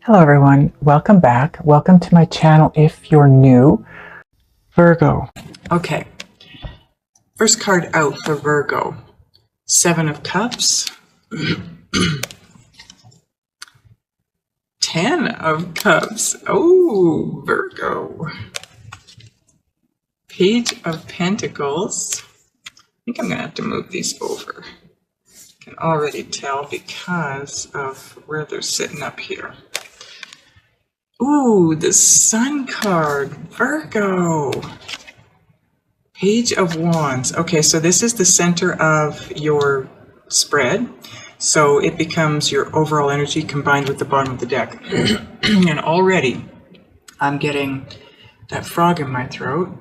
Hello everyone, welcome back. Welcome to my channel if you're new. Virgo. Okay, first card out for Virgo. 7 of Cups. 10 of Cups. Oh, Virgo. Page of Pentacles. I think I'm going to have to move these over. I can already tell because of where they're sitting up here. Ooh, the Sun card, Virgo. Page of Wands. Okay, so this is the center of your spread. So it becomes your overall energy combined with the bottom of the deck. And already I'm getting that frog in my throat.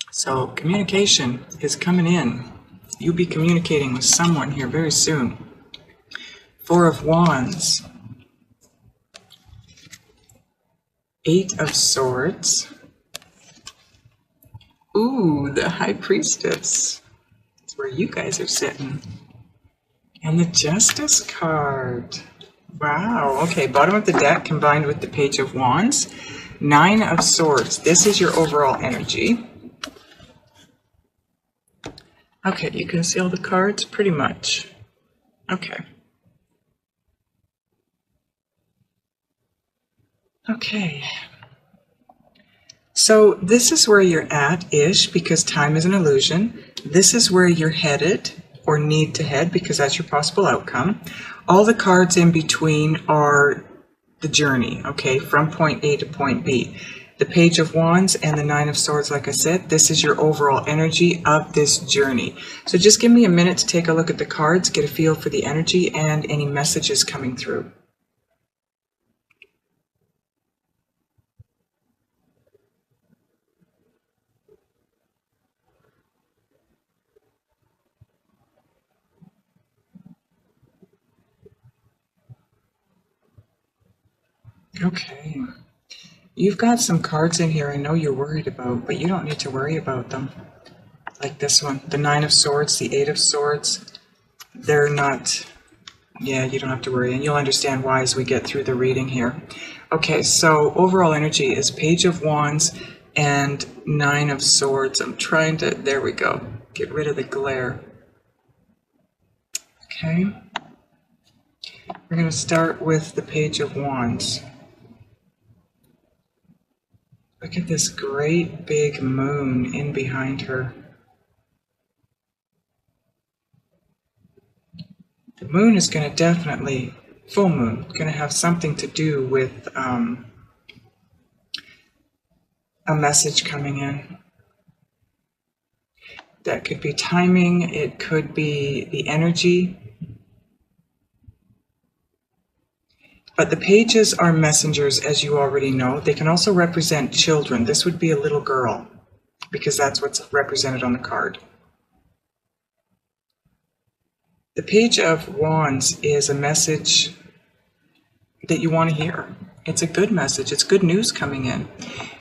So communication is coming in. You'll be communicating with someone here very soon. 4 of Wands. 8 of Swords. Ooh, the High Priestess. That's where you guys are sitting. And the Justice card. Wow. Okay, bottom of the deck combined with the Page of Wands. 9 of Swords. This is your overall energy. Okay, you can see all the cards pretty much. Okay. Okay. So this is where you're at-ish because time is an illusion. This is where you're headed or need to head because that's your possible outcome. All the cards in between are the journey, okay, from point A to point B. The Page of Wands and the 9 of Swords, like I said, this is your overall energy of this journey. So just give me a minute to take a look at the cards, get a feel for the energy and any messages coming through. Okay. You've got some cards in here I know you're worried about, but you don't need to worry about them. Like this one, the 9 of Swords, the 8 of Swords. They're not, yeah, you don't have to worry, and you'll understand why as we get through the reading here. Okay, so overall energy is Page of Wands and 9 of Swords. I'm trying to, there we go, get rid of the glare. Okay. We're going to start with the Page of Wands. Look at this great big moon in behind her. The moon is going to definitely, full moon, going to have something to do with a message coming in. That could be timing, it could be the energy. But the pages are messengers, as you already know. They can also represent children. This would be a little girl, because that's what's represented on the card. The Page of Wands is a message that you want to hear. It's a good message. It's good news coming in.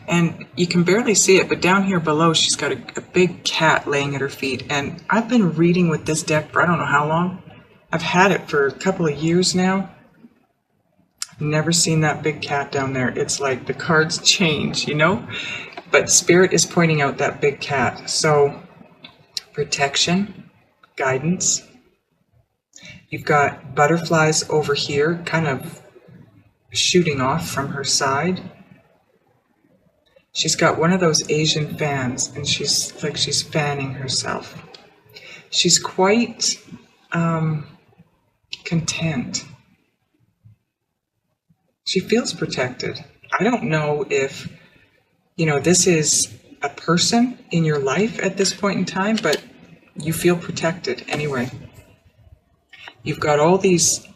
And you can barely see it, but down here below, she's got a big cat laying at her feet. And I've been reading with this deck for I don't know how long. I've had it for a couple of years now. Never seen that big cat down there. It's like the cards change, you know? But Spirit is pointing out that big cat. So, protection, guidance. You've got butterflies over here, kind of shooting off from her side. She's got one of those Asian fans, and she's fanning herself. She's quite content. She feels protected. I don't know if, you know, this is a person in your life at this point in time, but you feel protected anyway. You've got all these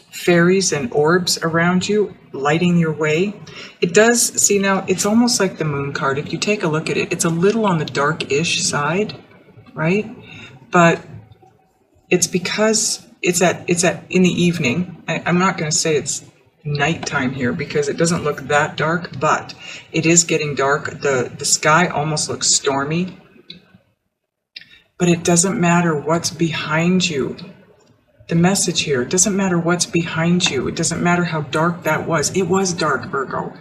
fairies and orbs around you lighting your way. It does, see now, it's almost like the moon card. If you take a look at it, it's a little on the dark-ish side, right? But it's because it's in the evening. I'm not going to say it's nighttime here because it doesn't look that dark, but it is getting dark. The sky almost looks stormy, but it doesn't matter what's behind you. The message here, it doesn't matter what's behind you. It doesn't matter how dark that was. It was dark, Virgo.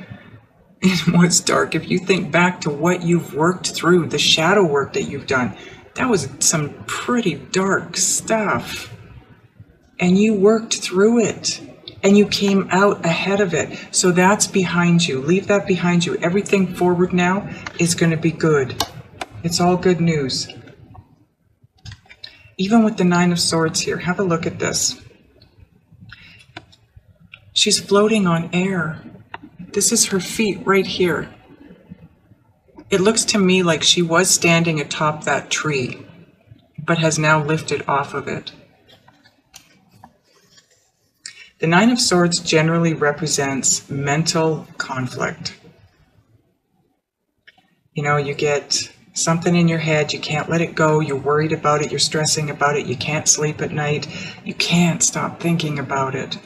It was dark. If you think back to what you've worked through, the shadow work that you've done, that was some pretty dark stuff. And you worked through it. And you came out ahead of it. So that's behind you. Leave that behind you. Everything forward now is going to be good. It's all good news. Even with the Nine of Swords here, have a look at this. She's floating on air. This is her feet right here. It looks to me like she was standing atop that tree, but has now lifted off of it. The Nine of Swords generally represents mental conflict. You know, you get something in your head, you can't let it go, you're worried about it, you're stressing about it, you can't sleep at night, you can't stop thinking about it.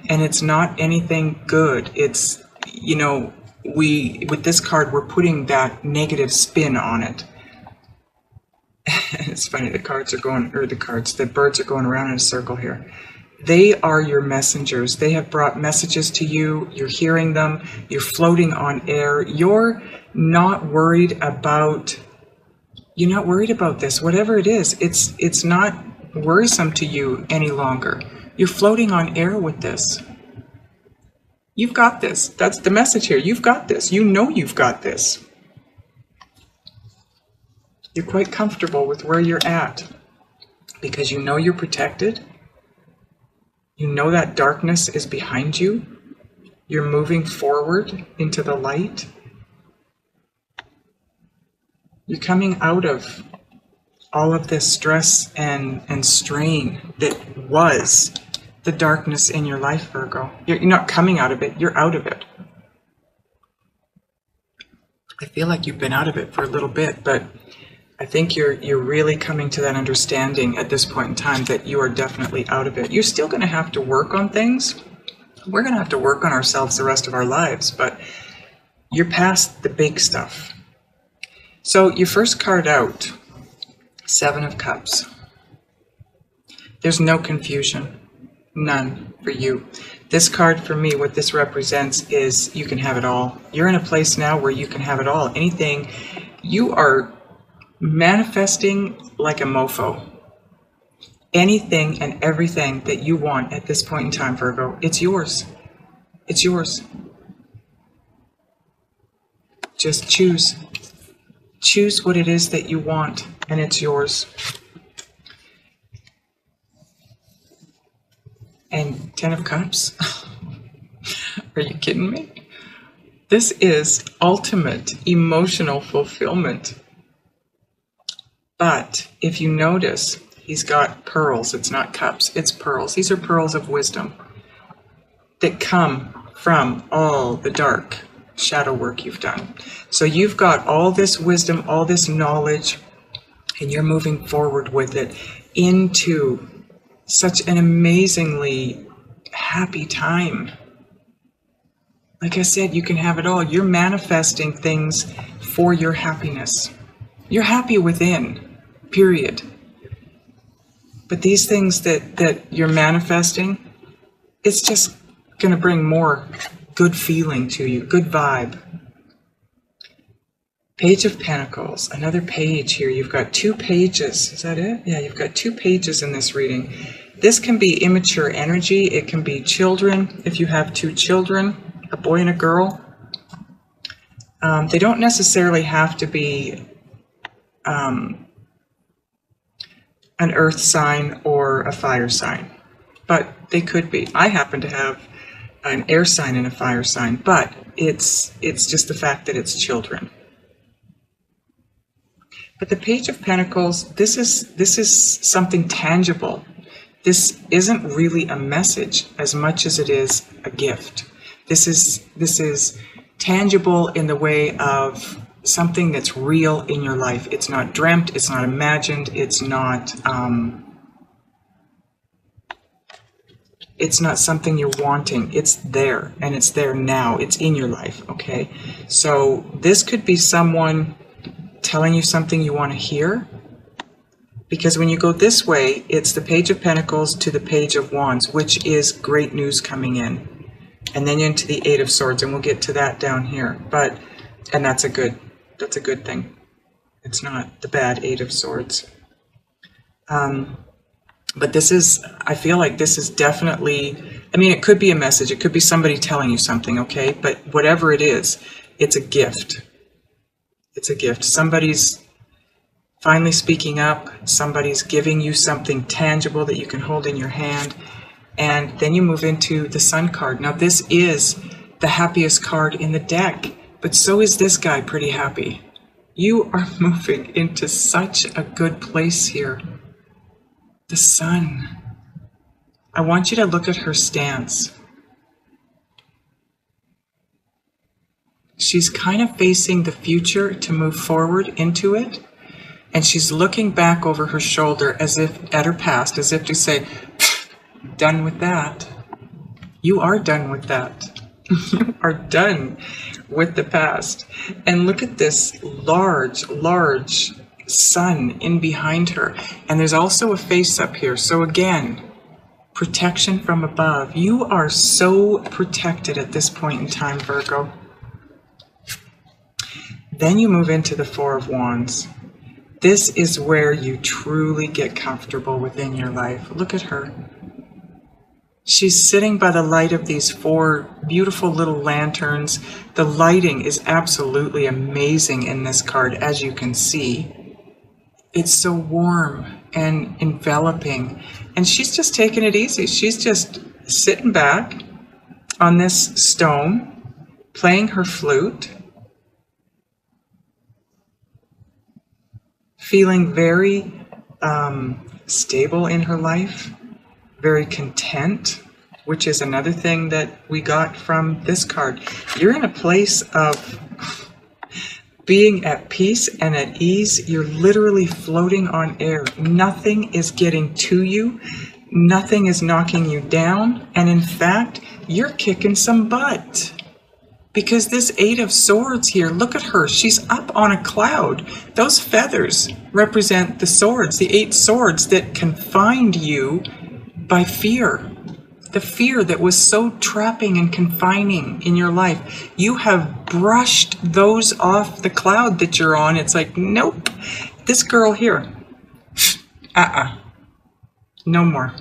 And it's not anything good. It's, you know, with this card, we're putting that negative spin on it. It's funny, the birds are going around in a circle here. They are your messengers. They have brought messages to you. You're hearing them. You're floating on air. You're not worried about this. Whatever it is, it's not worrisome to you any longer. You're floating on air with this. You've got this. That's the message here. You've got this. You know you've got this. You're quite comfortable with where you're at because you know you're protected. You know that darkness is behind you. You're moving forward into the light. You're coming out of all of this stress and strain that was the darkness in your life, Virgo. You're not coming out of it, you're out of it. I feel like you've been out of it for a little bit, but I think you're really coming to that understanding at this point in time that you are definitely out of it. You're still going to have to work on things. We're going to have to work on ourselves the rest of our lives, but you're past the big stuff. So your first card out, Seven of Cups. There's no confusion, none for you. This card for me, what this represents is you can have it all. You're in a place now where you can have it all. Anything, you are manifesting like a mofo. Anything and everything that you want at this point in time, Virgo, it's yours. It's yours. Just choose. Choose what it is that you want, and it's yours. And Ten of Cups? Are you kidding me? This is ultimate emotional fulfillment. But if you notice, he's got pearls. It's not cups, it's pearls. These are pearls of wisdom that come from all the dark shadow work you've done. So you've got all this wisdom, all this knowledge, and you're moving forward with it into such an amazingly happy time. Like I said, you can have it all. You're manifesting things for your happiness. You're happy within, period. But these things that you're manifesting, it's just going to bring more good feeling to you, good vibe. Page of Pentacles, another page here. You've got 2 pages. Is that it? Yeah, you've got 2 pages in this reading. This can be immature energy. It can be children. If you have 2 children, a boy and a girl, they don't necessarily have to be an earth sign or a fire sign, but they could be. I happen to have an air sign and a fire sign, but it's just the fact that it's children. But the Page of Pentacles, this is something tangible. This isn't really a message as much as it is a gift. This is tangible in the way of something that's real in your life. It's not dreamt, it's not imagined, it's not something you're wanting. It's there, and it's there now. It's in your life, okay? So this could be someone telling you something you want to hear. Because when you go this way, it's the Page of Pentacles to the Page of Wands, which is great news coming in. And then into the Eight of Swords, and we'll get to that down here. And that's a good thing. It's not the bad Eight of Swords. But this is, I feel like this is definitely, I mean, it could be a message. It could be somebody telling you something, okay? But whatever it is, it's a gift. It's a gift. Somebody's finally speaking up. Somebody's giving you something tangible that you can hold in your hand. And then you move into the Sun card. Now, this is the happiest card in the deck, but so is this guy pretty happy. You are moving into such a good place here. The Sun. I want you to look at her stance. She's kind of facing the future to move forward into it. And she's looking back over her shoulder as if at her past, as if to say, done with that. You are done with that. You are done with the past. And look at this large, large sun in behind her. And there's also a face up here. So again, protection from above. You are so protected at this point in time, Virgo. Then you move into the Four of Wands. This is where you truly get comfortable within your life. Look at her. She's sitting by the light of these four beautiful little lanterns. The lighting is absolutely amazing in this card, as you can see. It's so warm and enveloping. And she's just taking it easy. She's just sitting back on this stone, playing her flute, feeling very stable in her life, very content, which is another thing that we got from this card. You're in a place of being at peace and at ease. You're literally floating on air. Nothing is getting to you. Nothing is knocking you down. And in fact, you're kicking some butt. Because this Eight of Swords here, look at her. She's up on a cloud. Those feathers represent the swords, the 8 swords that confined you by fear. The fear that was so trapping and confining in your life. You have brushed those off the cloud that you're on. It's like, nope. This girl here, no more.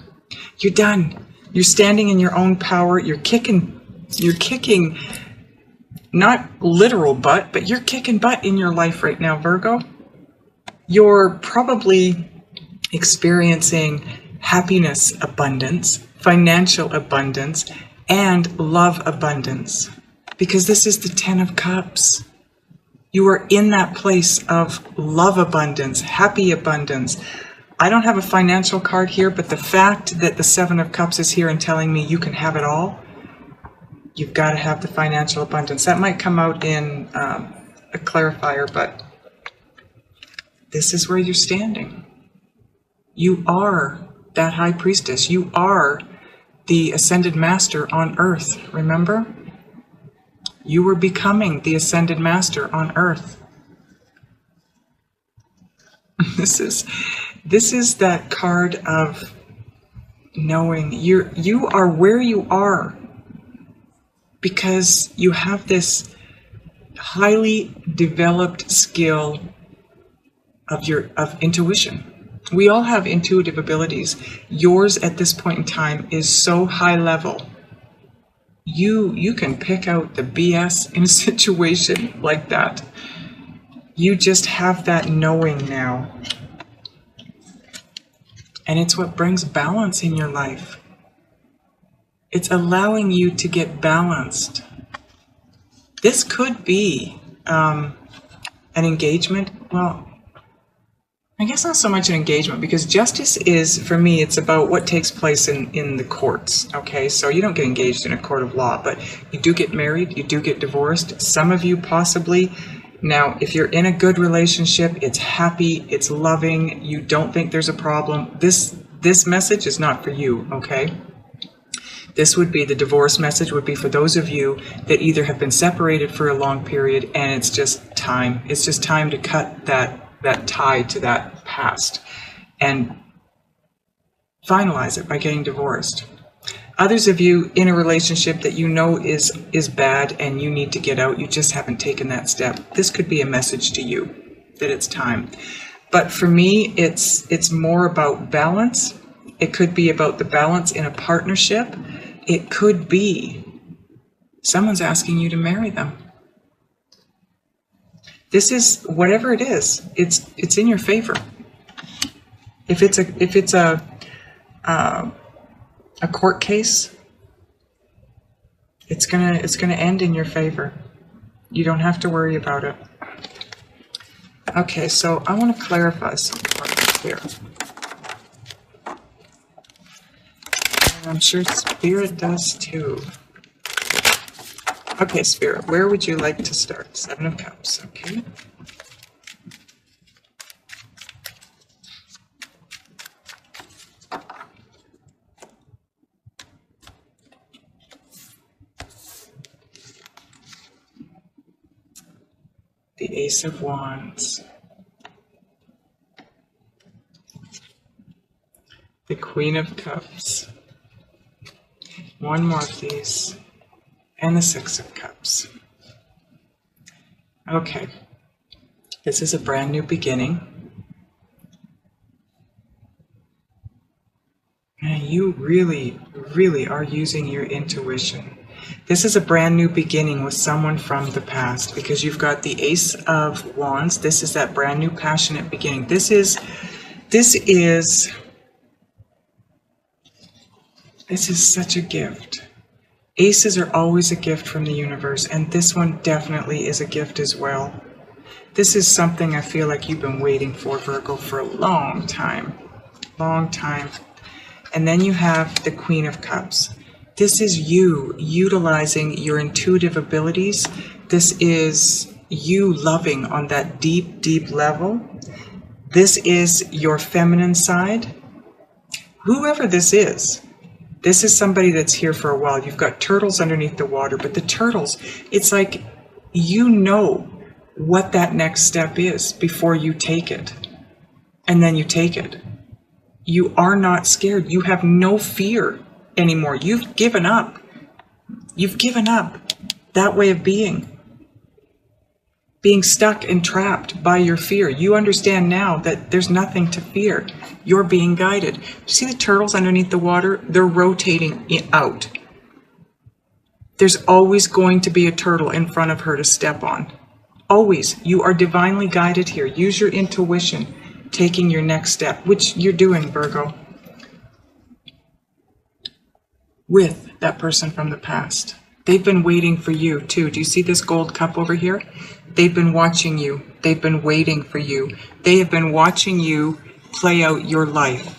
You're done. You're standing in your own power. You're kicking not literal butt, but you're kicking butt in your life right now, Virgo. You're probably experiencing happiness abundance, financial abundance, and love abundance. Because this is the 10 of Cups. You are in that place of love abundance, happy abundance. I don't have a financial card here, but the fact that the 7 of Cups is here and telling me you can have it all, you've got to have the financial abundance. That might come out in a clarifier, but this is where you're standing. You are that high priestess. You are the ascended master on earth, remember? You were becoming the ascended master on earth. This is that card of knowing you are where you are because you have this highly developed skill of intuition. We all have intuitive abilities. Yours at this point in time is so high level. You can pick out the BS in a situation like that. You just have that knowing now. And it's what brings balance in your life. It's allowing you to get balanced. This could be an engagement. Well, I guess not so much an engagement, because justice is, for me, it's about what takes place in the courts, okay? So you don't get engaged in a court of law, but you do get married, you do get divorced. Some of you possibly. Now, if you're in a good relationship, it's happy, it's loving, you don't think there's a problem, this message is not for you, okay? This would be, the divorce message would be for those of you that either have been separated for a long period and it's just time. It's just time to cut that tie to that past. and finalize it by getting divorced. Others of you in a relationship that you know is bad and you need to get out, you just haven't taken that step. This could be a message to you that it's time. But for me, it's more about balance. It could be about the balance in a partnership. It could be someone's asking you to marry them. This is, whatever it is, it's in your favor. If it's a court case, it's gonna end in your favor. You don't have to worry about it. Okay, so I want to clarify some parts here. And I'm sure Spirit does too. Okay, Spirit, where would you like to start? Seven of Cups, okay. The Ace of Wands. The Queen of Cups. One more of these. And the Six of Cups. Okay. This is a brand new beginning. And you really, really are using your intuition. This is a brand new beginning with someone from the past, because you've got the Ace of Wands. This is that brand new passionate beginning. This is such a gift. Aces are always a gift from the universe, and this one definitely is a gift as well. This is something I feel like you've been waiting for, Virgo, for a long time. Long time. And then you have the Queen of Cups. This is you utilizing your intuitive abilities. This is you loving on that deep, deep level. This is your feminine side. Whoever this is somebody that's here for a while. You've got turtles underneath the water, but the turtles, it's like you know what that next step is before you take it. And then you take it. You are not scared. You have no fear anymore. You've given up. You've given up that way of being stuck and trapped by your fear. You understand now that there's nothing to fear. You're being guided. See the turtles underneath the water? They're rotating out. There's always going to be a turtle in front of her to step on. Always. You are divinely guided here. Use your intuition, taking your next step, which you're doing, Virgo, with that person from the past. They've been waiting for you too. Do you see this gold cup over here? They've been watching you. They've been waiting for you. They have been watching you play out your life.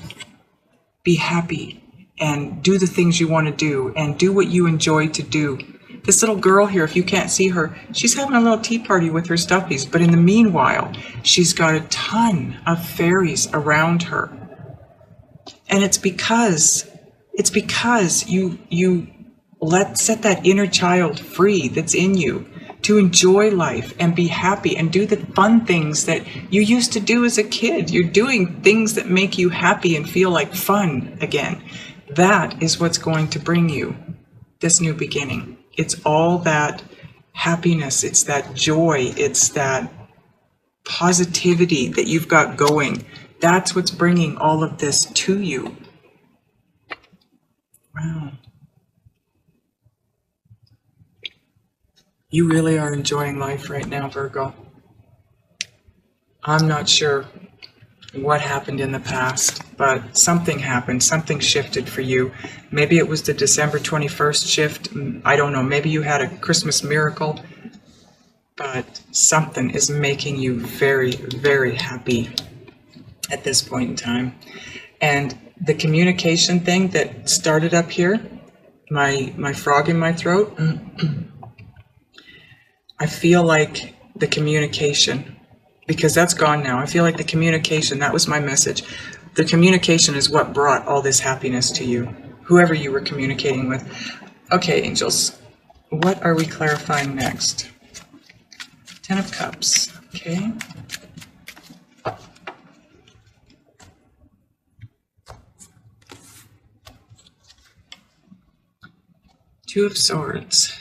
Be happy and do the things you want to do and do what you enjoy to do. This little girl here, if you can't see her, she's having a little tea party with her stuffies. But in the meanwhile, she's got a ton of fairies around her. And it's because you set that inner child free that's in you to enjoy life and be happy and do the fun things that you used to do as a kid. You're doing things that make you happy and feel like fun again. That is what's going to bring you this new beginning. It's all that happiness. It's that joy. It's that positivity that you've got going. That's what's bringing all of this to you. Wow. You really are enjoying life right now, Virgo. I'm not sure what happened in the past, but something happened. Something shifted for you. Maybe it was the December 21st shift. I don't know. Maybe you had a Christmas miracle. But something is making you very, very happy at this point in time. And the communication thing that started up here, my frog in my throat, I feel like the communication, because that's gone now. I feel like the communication, that was my message. The communication is what brought all this happiness to you, whoever you were communicating with. Okay, angels, what are we clarifying next? 10 of Cups, okay. Two of Swords.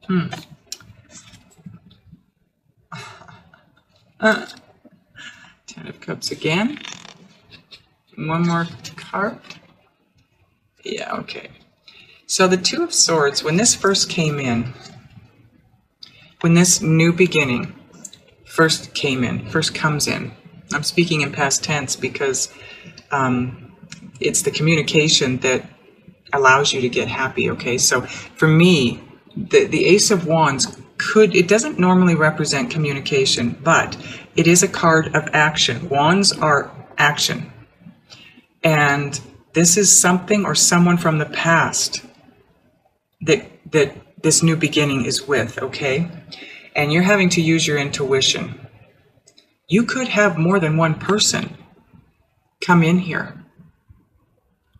Ten of Cups again. One more card. Yeah, okay. So the Two of Swords, when this first came in, when this new beginning first comes in, I'm speaking in past tense because it's the communication that allows you to get happy, okay? So for me, the Ace of Wands it doesn't normally represent communication, but it is a card of action. Wands are action. And this is something or someone from the past that this new beginning is with, okay? And you're having to use your intuition. You could have more than one person come in here,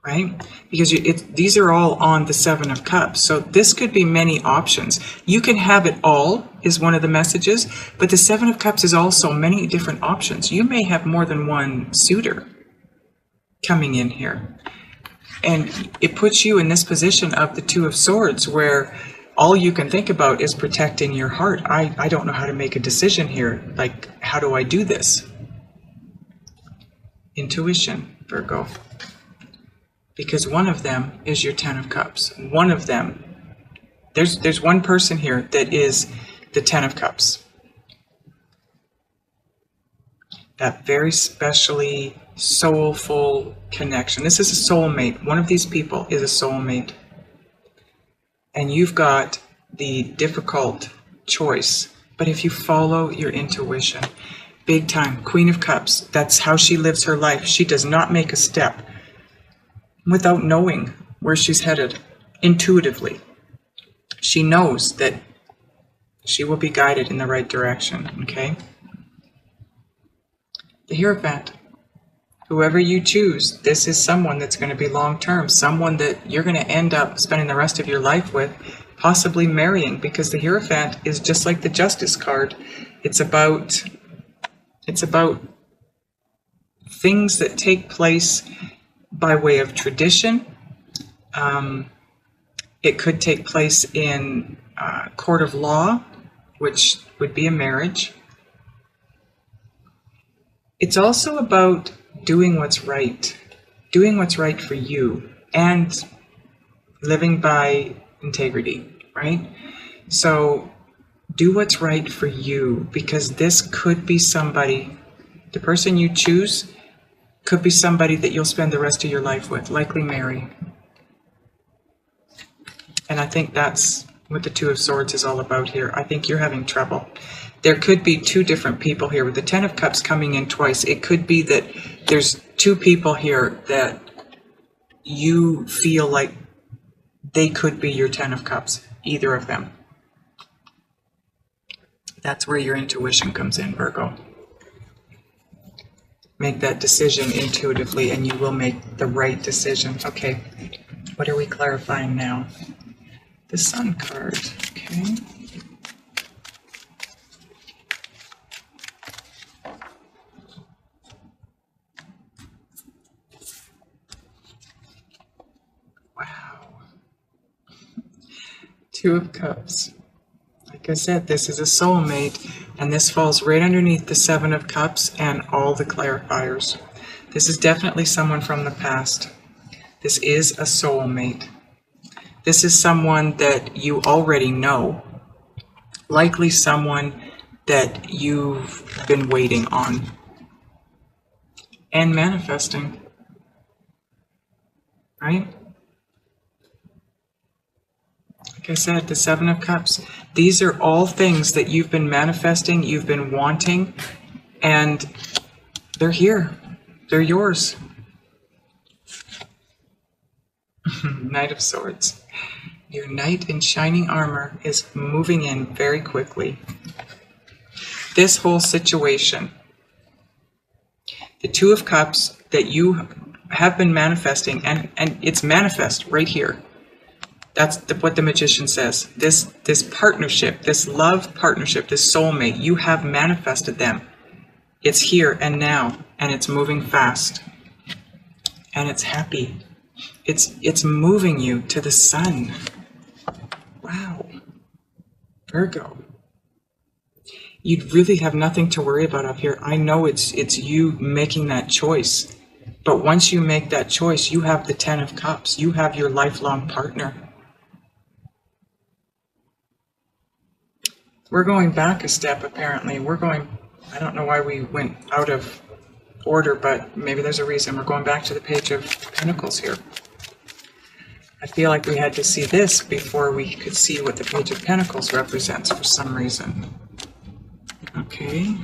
right? Because these are all on the Seven of Cups. So this could be many options. You can have it all is one of the messages, but the Seven of Cups is also many different options. You may have more than one suitor coming in here. And it puts you in this position of the Two of Swords where all you can think about is protecting your heart. I don't know how to make a decision here. Like, how do I do this? Intuition, Virgo. Because one of them is your Ten of Cups. One of them, there's one person here that is the Ten of Cups. That very specially soulful connection. This is a soulmate. One of these people is a soulmate. And you've got the difficult choice. But if you follow your intuition, big time, Queen of Cups, that's how she lives her life. She does not make a step without knowing where she's headed intuitively. She knows that she will be guided in the right direction, okay? The Hierophant. Whoever you choose, this is someone that's going to be long-term, someone that you're going to end up spending the rest of your life with, possibly marrying, because the Hierophant is just like the Justice card. It's about things that take place by way of tradition. It could take place in court of law, which would be a marriage. It's also about doing what's right for you, and living by integrity, right? So do what's right for you, because this could be somebody, the person you choose could be somebody that you'll spend the rest of your life with, likely marry. And I think that's what the Two of Swords is all about here. I think you're having trouble. There could be two different people here with the Ten of Cups coming in twice. It could be that there's two people here that you feel like they could be your Ten of Cups, either of them. That's where your intuition comes in, Virgo. Make that decision intuitively and you will make the right decision. Okay, what are we clarifying now? The Sun card, okay. Wow. Two of Cups. Like I said, this is a soulmate, and this falls right underneath the Seven of Cups and all the clarifiers. This is definitely someone from the past. This is a soulmate. This is someone that you already know. Likely someone that you've been waiting on and manifesting, right? Like I said, the Seven of Cups, these are all things that you've been manifesting, you've been wanting, and they're here. They're yours. Knight of Swords. Your knight in shining armor is moving in very quickly. This whole situation, the Two of Cups that you have been manifesting, and it's manifest right here. That's what the Magician says. This partnership, this love partnership, this soulmate, you have manifested them. It's here and now, and it's moving fast, and it's happy. It's moving you to the sun. Wow, Virgo. You'd really have nothing to worry about up here. I know it's you making that choice. But once you make that choice, you have the 10 of Cups. You have your lifelong partner. We're going back a step, apparently. I don't know why we went out of order, but maybe there's a reason. We're going back to the Page of Pentacles here. I feel like we had to see this before we could see what the Page of Pentacles represents for some reason. Okay.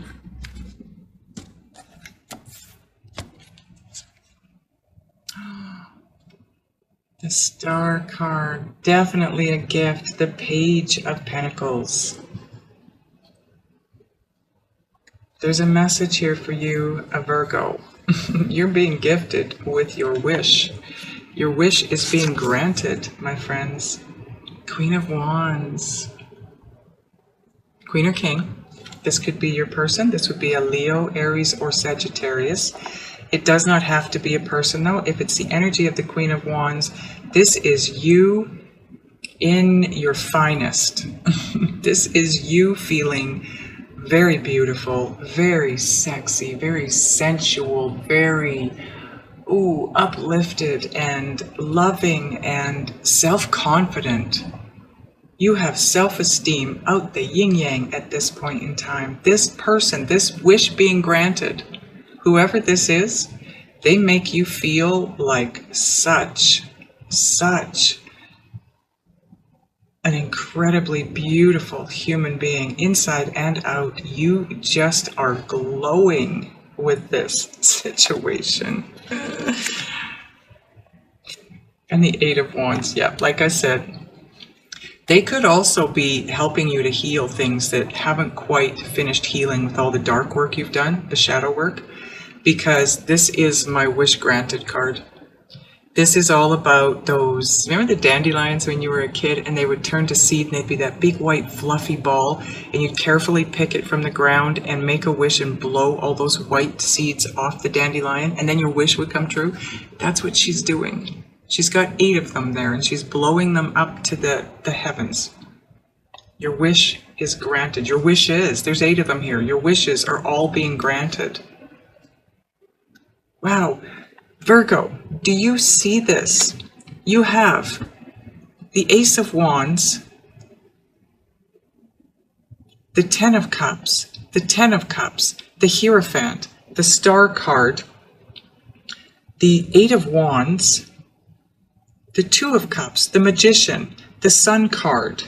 The Star card, definitely a gift. The Page of Pentacles. There's a message here for you, a Virgo. You're being gifted with your wish. Your wish is being granted, my friends. Queen of Wands. Queen or King. This could be your person. This would be a Leo, Aries, or Sagittarius. It does not have to be a person, though. If it's the energy of the Queen of Wands, this is you in your finest. This is you feeling very beautiful, very sexy, very sensual, very uplifted and loving and self-confident. You have self-esteem out the yin-yang at this point in time. This person, this wish being granted, whoever this is, they make you feel like such an incredibly beautiful human being, inside and out. You just are glowing with this situation. And the Eight of Wands, yeah, like I said, they could also be helping you to heal things that haven't quite finished healing with all the dark work you've done, the shadow work, because this is my wish granted card. This is all about those, remember the dandelions when you were a kid and they would turn to seed and they'd be that big white fluffy ball and you'd carefully pick it from the ground and make a wish and blow all those white seeds off the dandelion and then your wish would come true? That's what she's doing. She's got 8 of them there and she's blowing them up to the heavens. Your wish is granted. Your wish is, there's 8 of them here. Your wishes are all being granted. Wow. Virgo, do you see this? You have the Ace of Wands, the 10 of Cups, the 10 of Cups, the Hierophant, the Star card, the 8 of Wands, the 2 of Cups, the Magician, the Sun card,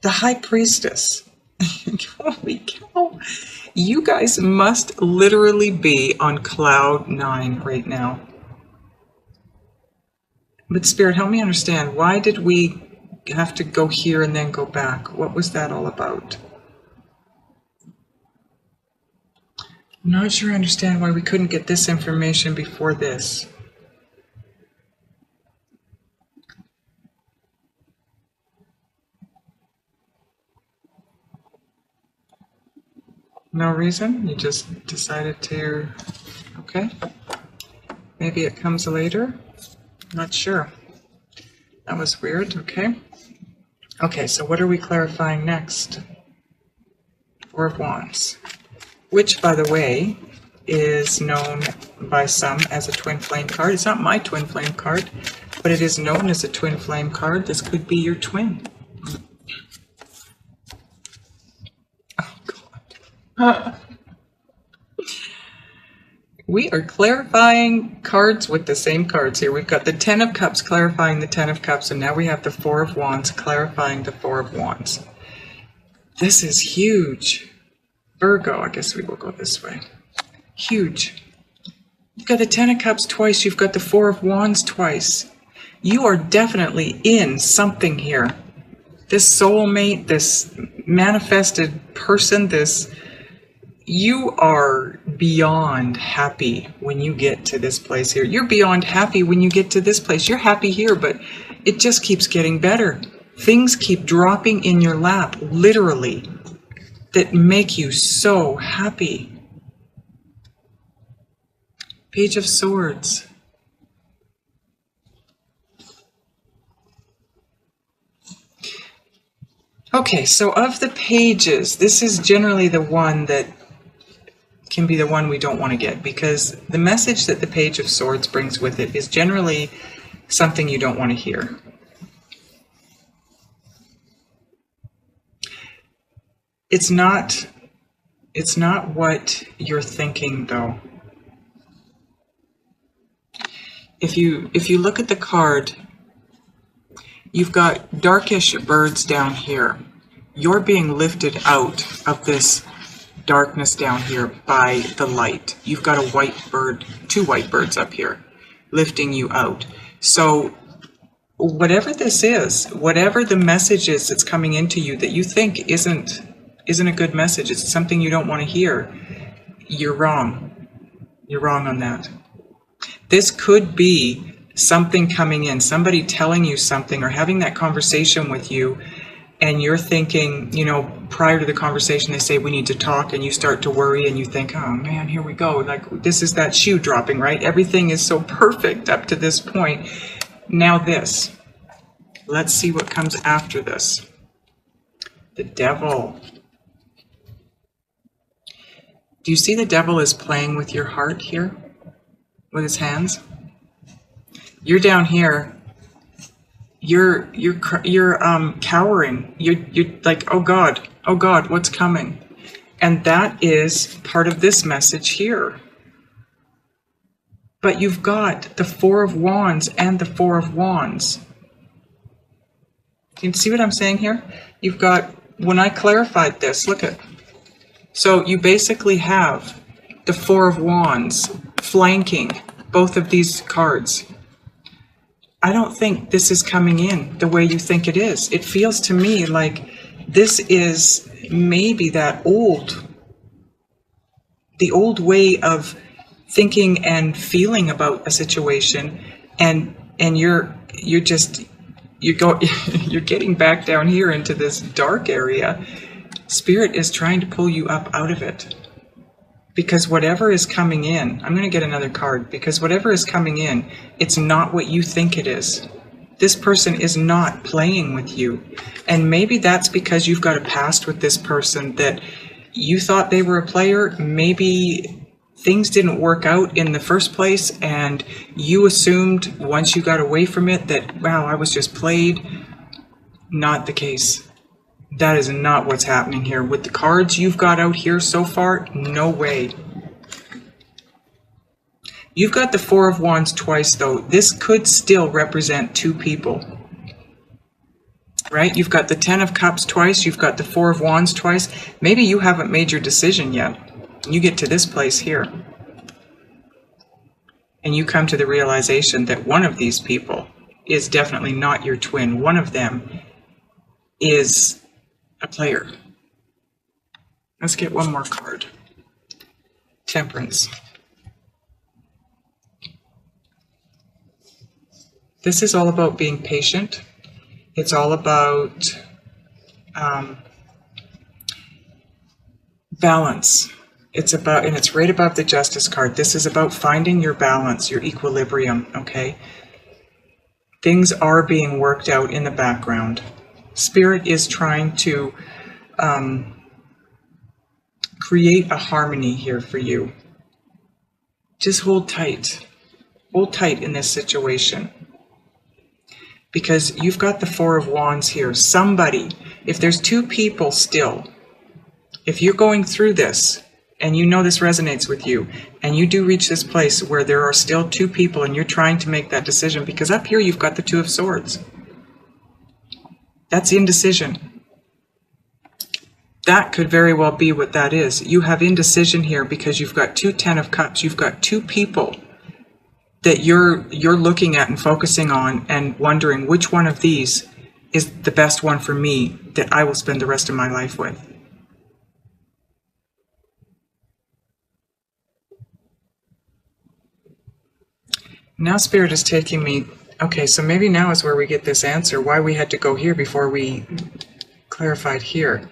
the High Priestess. Holy cow. You guys must literally be on cloud 9 right now. But Spirit, help me understand. Why did we have to go here and then go back? What was that all about? I'm not sure I understand why we couldn't get this information before this. No reason? You just decided to... Okay. Maybe it comes later? Not sure. That was weird. Okay. Okay, so what are we clarifying next? 4 of Wands. Which, by the way, is known by some as a twin flame card. It's not my twin flame card, but it is known as a twin flame card. This could be your twin. We are clarifying cards with the same cards here. We've got the 10 of Cups clarifying the 10 of Cups, and now we have the 4 of Wands clarifying the 4 of Wands. This is huge. Virgo, I guess we will go this way. Huge. You've got the 10 of Cups twice. You've got the 4 of Wands twice. You are definitely in something here. This soulmate, this manifested person, this... You are beyond happy when you get to this place here. You're beyond happy when you get to this place. You're happy here, but it just keeps getting better. Things keep dropping in your lap, literally, that make you so happy. Page of Swords. Okay, so of the pages, this is generally the one that can be the one we don't want to get, because the message that the Page of Swords brings with it is generally something you don't want to hear. It's not what you're thinking, though. If you look at the card, you've got darkish birds down here. You're being lifted out of this darkness down here by the light. You've got a white bird, 2 white birds up here, lifting you out. So whatever this is, whatever the message is that's coming into you that you think isn't a good message, it's something you don't want to hear, you're wrong. You're wrong on that. This could be something coming in, somebody telling you something or having that conversation with you, and you're thinking, you know, prior to the conversation they say we need to talk, and you start to worry and you think, oh man, here we go, like this is that shoe dropping, right? Everything is so perfect up to this point. Now this. Let's see what comes after this. The Devil. Do you see the Devil is playing with your heart here with his hands? You're down here. You're cowering. You're like, oh God, what's coming? And that is part of this message here. But you've got the Four of Wands and the Four of Wands. Do you see what I'm saying here? You've got, when I clarified this, look at, so you basically have the Four of Wands flanking both of these cards. I don't think this is coming in the way you think it is. It feels to me like this is maybe that the old way of thinking and feeling about a situation, and you're getting back down here into this dark area. Spirit is trying to pull you up out of it. Because whatever is coming in, I'm going to get another card, because whatever is coming in, it's not what you think it is. This person is not playing with you. And maybe that's because you've got a past with this person that you thought they were a player. Maybe things didn't work out in the first place, and you assumed once you got away from it that, wow, I was just played. Not the case. That is not what's happening here. With the cards you've got out here so far, no way. You've got the Four of Wands twice, though. This could still represent 2 people. Right? You've got the Ten of Cups twice. You've got the Four of Wands twice. Maybe you haven't made your decision yet. You get to this place here. And you come to the realization that one of these people is definitely not your twin. One of them is a player. Let's get one more card. Temperance. This is all about being patient. It's all about balance. It's about, and it's right above the Justice card. This is about finding your balance, your equilibrium, okay? Things are being worked out in the background. Spirit is trying to create a harmony here for you. Just hold tight. Hold tight in this situation. Because you've got the Four of Wands here. Somebody, if there's 2 people still, if you're going through this, and you know this resonates with you, and you do reach this place where there are still 2 people and you're trying to make that decision, because up here you've got the Two of Swords. That's indecision. That could very well be what that is. You have indecision here because you've got 2 Ten of Cups. You've got 2 people that you're looking at and focusing on and wondering which one of these is the best one for me that I will spend the rest of my life with. Now Spirit is taking me Okay, so maybe now is where we get this answer, why we had to go here before we clarified here.